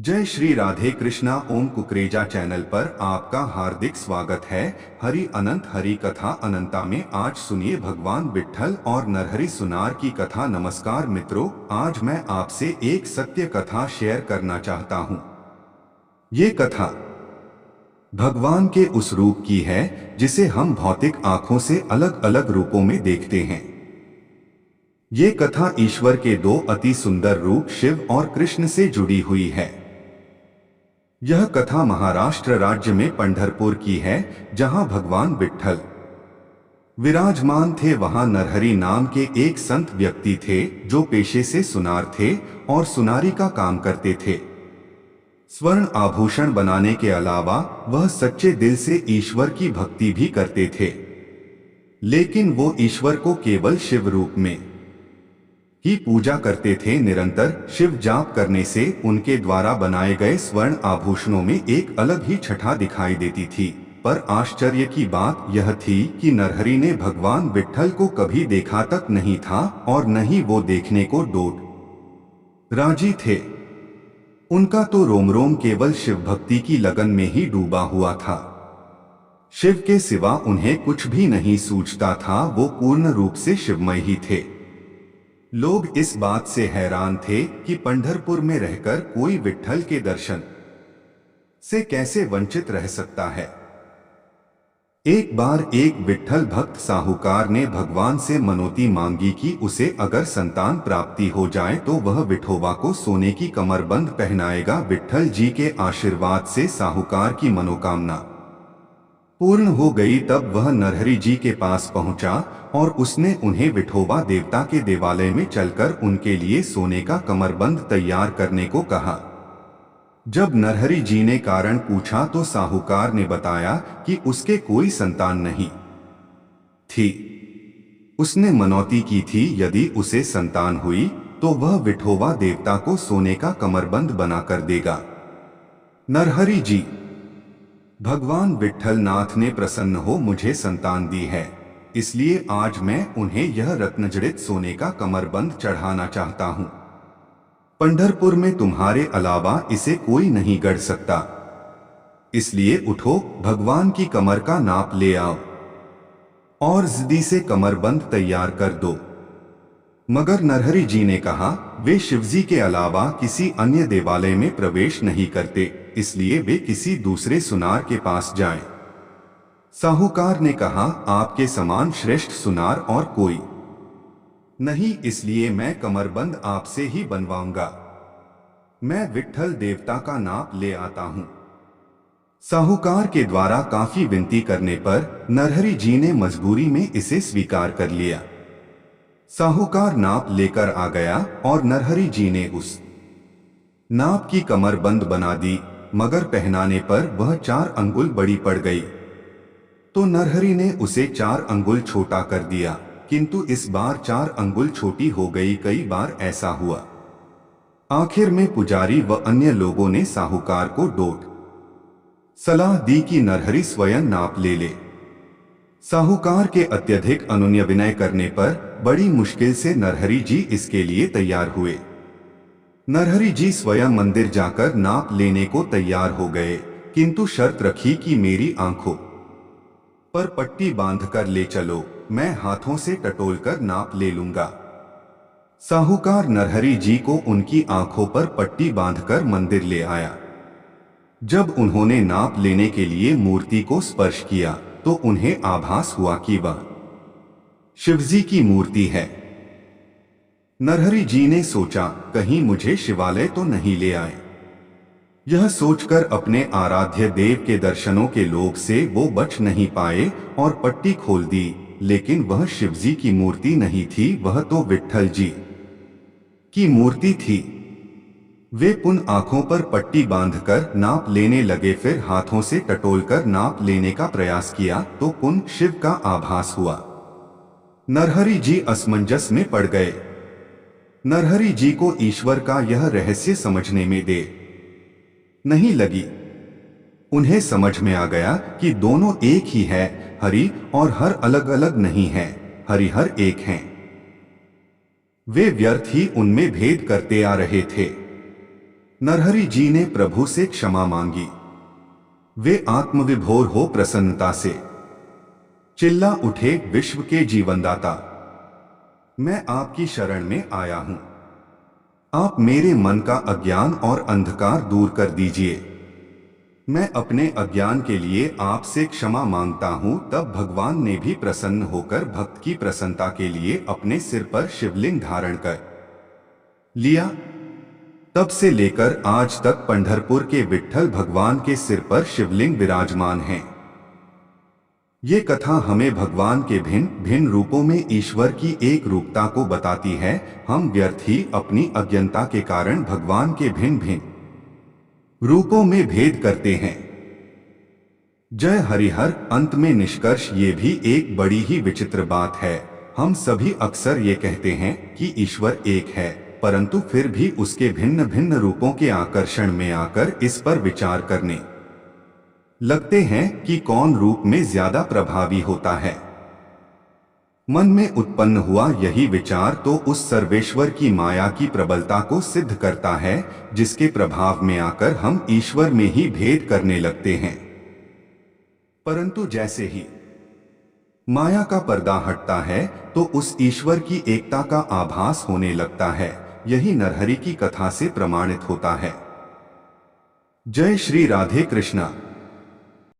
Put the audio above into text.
जय श्री राधे कृष्णा। ओम कुकरेजा चैनल पर आपका हार्दिक स्वागत है। हरि अनंत हरि कथा अनंता में आज सुनिए भगवान विट्ठल और नरहरि सुनार की कथा। नमस्कार मित्रों, आज मैं आपसे एक सत्य कथा शेयर करना चाहता हूँ। ये कथा भगवान के उस रूप की है जिसे हम भौतिक आंखों से अलग अलग रूपों में देखते हैं। ये कथा ईश्वर के दो अति सुंदर रूप शिव और कृष्ण से जुड़ी हुई है। यह कथा महाराष्ट्र राज्य में पंढरपुर की है, जहां भगवान विट्ठल विराजमान थे। वहां नरहरि नाम के एक संत व्यक्ति थे जो पेशे से सुनार थे और सुनारी का काम करते थे। स्वर्ण आभूषण बनाने के अलावा वह सच्चे दिल से ईश्वर की भक्ति भी करते थे, लेकिन वो ईश्वर को केवल शिव रूप में ही पूजा करते थे। निरंतर शिव जाप करने से उनके द्वारा बनाए गए स्वर्ण आभूषणों में एक अलग ही छठा दिखाई देती थी। पर आश्चर्य की बात यह थी कि नरहरि ने भगवान विट्ठल को कभी देखा तक नहीं था और न ही वो देखने को डोट राजी थे। उनका तो रोम रोम केवल शिव भक्ति की लगन में ही डूबा हुआ था। शिव के सिवा उन्हें कुछ भी नहीं सूझता था। वो पूर्ण रूप से शिवमय ही थे। लोग इस बात से हैरान थे कि पंढरपुर में रहकर कोई विट्ठल के दर्शन से कैसे वंचित रह सकता है। एक बार एक विट्ठल भक्त साहूकार ने भगवान से मनोती मांगी कि उसे अगर संतान प्राप्ति हो जाए तो वह विठोबा को सोने की कमरबंद पहनाएगा। विट्ठल जी के आशीर्वाद से साहूकार की मनोकामना पूर्ण हो गई। तब वह नरहरि जी के पास पहुंचा और उसने उन्हें विठोबा देवता के देवालय में चलकर उनके लिए सोने का कमरबंद तैयार करने को कहा। जब नरहरि जी ने कारण पूछा तो साहूकार ने बताया कि उसके कोई संतान नहीं थी। उसने मनौती की थी यदि उसे संतान हुई तो वह विठोबा देवता को सोने का कमरबंद बनाकर देगा। नरहरि जी, भगवान विट्ठल नाथ ने प्रसन्न हो मुझे संतान दी है, इसलिए आज मैं उन्हें यह रत्नजड़ित सोने का कमरबंद चढ़ाना चाहता हूँ। पंढरपुर में तुम्हारे अलावा इसे कोई नहीं गढ़ सकता, इसलिए उठो, भगवान की कमर का नाप ले आओ और जल्दी से कमरबंद तैयार कर दो। मगर नरहरि जी ने कहा वे शिवजी के अलावा किसी अन्य देवालय में प्रवेश नहीं करते, इसलिए वे किसी दूसरे सुनार के पास जाएं। साहूकार ने कहा आपके समान श्रेष्ठ सुनार और कोई नहीं, इसलिए मैं कमरबंद आपसे ही बनवाऊंगा। मैं विट्ठल देवता का नाप ले आता हूं। साहूकार के द्वारा काफी विनती करने पर नरहरि जी ने मजबूरी में इसे स्वीकार कर लिया। साहूकार नाप लेकर आ गया और नरहरि जी ने उस नाप की कमरबंद बना दी, मगर पहनाने पर वह 4 अंगुल बड़ी पड़ गई। तो नरहरि ने उसे 4 अंगुल छोटा कर दिया, किंतु इस बार 4 अंगुल छोटी हो गई। कई बार ऐसा हुआ। आखिर में पुजारी व अन्य लोगों ने साहूकार को डोट सलाह दी कि नरहरि स्वयं नाप ले ले। साहूकार के अत्यधिक अनुनय विनय करने पर बड़ी मुश्किल से नरहरि जी इसके लिए तैयार हुए। नरहरि जी स्वयं मंदिर जाकर नाप लेने को तैयार हो गए, किंतु शर्त रखी कि मेरी आंखों पर पट्टी बांधकर ले चलो, मैं हाथों से टटोलकर नाप ले लूंगा। साहूकार नरहरि जी को उनकी आंखों पर पट्टी बांधकर मंदिर ले आया। जब उन्होंने नाप लेने के लिए मूर्ति को स्पर्श किया तो उन्हें आभास हुआ कि वह शिवजी की मूर्ति है। नरहरि जी ने सोचा कहीं मुझे शिवालय तो नहीं ले आए। यह सोचकर अपने आराध्य देव के दर्शनों के लोभ से वो बच नहीं पाए और पट्टी खोल दी, लेकिन वह शिवजी की मूर्ति नहीं थी, वह तो विट्ठल जी की मूर्ति थी। वे पुन आंखों पर पट्टी बांधकर नाप लेने लगे, फिर हाथों से टटोलकर नाप लेने का प्रयास किया तो पुन शिव का आभास हुआ। नरहरि जी असमंजस में पड़ गए। नरहरि जी को ईश्वर का यह रहस्य समझने में देर नहीं लगी। उन्हें समझ में आ गया कि दोनों एक ही है, हरि और हर अलग अलग नहीं है, हरिहर एक हैं। वे व्यर्थ ही उनमें भेद करते आ रहे थे। नरहरि जी ने प्रभु से क्षमा मांगी। वे आत्मविभोर हो प्रसन्नता से चिल्ला उठे, विश्व के जीवनदाता, मैं आपकी शरण में आया हूं। आप मेरे मन का अज्ञान और अंधकार दूर कर दीजिए। मैं अपने अज्ञान के लिए आपसे क्षमा मांगता हूं। तब भगवान ने भी प्रसन्न होकर भक्त की प्रसन्नता के लिए अपने सिर पर शिवलिंग धारण कर लिया। तब से लेकर आज तक पंढरपुर के विट्ठल भगवान के सिर पर शिवलिंग विराजमान हैं। ये कथा हमें भगवान के भिन्न भिन्न रूपों में ईश्वर की एक रूपता को बताती है। हम व्यर्थ ही अपनी अज्ञानता के कारण भगवान के भिन्न भिन्न रूपों में भेद करते हैं। जय हरिहर। अंत में निष्कर्ष ये भी एक बड़ी ही विचित्र बात है। हम सभी अक्सर ये कहते हैं कि ईश्वर एक है, परंतु फिर भी उसके भिन्न भिन्न रूपों के आकर्षण में आकर इस पर विचार करने लगते हैं कि कौन रूप में ज्यादा प्रभावी होता है। मन में उत्पन्न हुआ यही विचार तो उस सर्वेश्वर की माया की प्रबलता को सिद्ध करता है, जिसके प्रभाव में आकर हम ईश्वर में ही भेद करने लगते हैं। परंतु जैसे ही माया का पर्दा हटता है तो उस ईश्वर की एकता का आभास होने लगता है। यही नरहरि की कथा से प्रमाणित होता है। जय श्री राधे कृष्णा।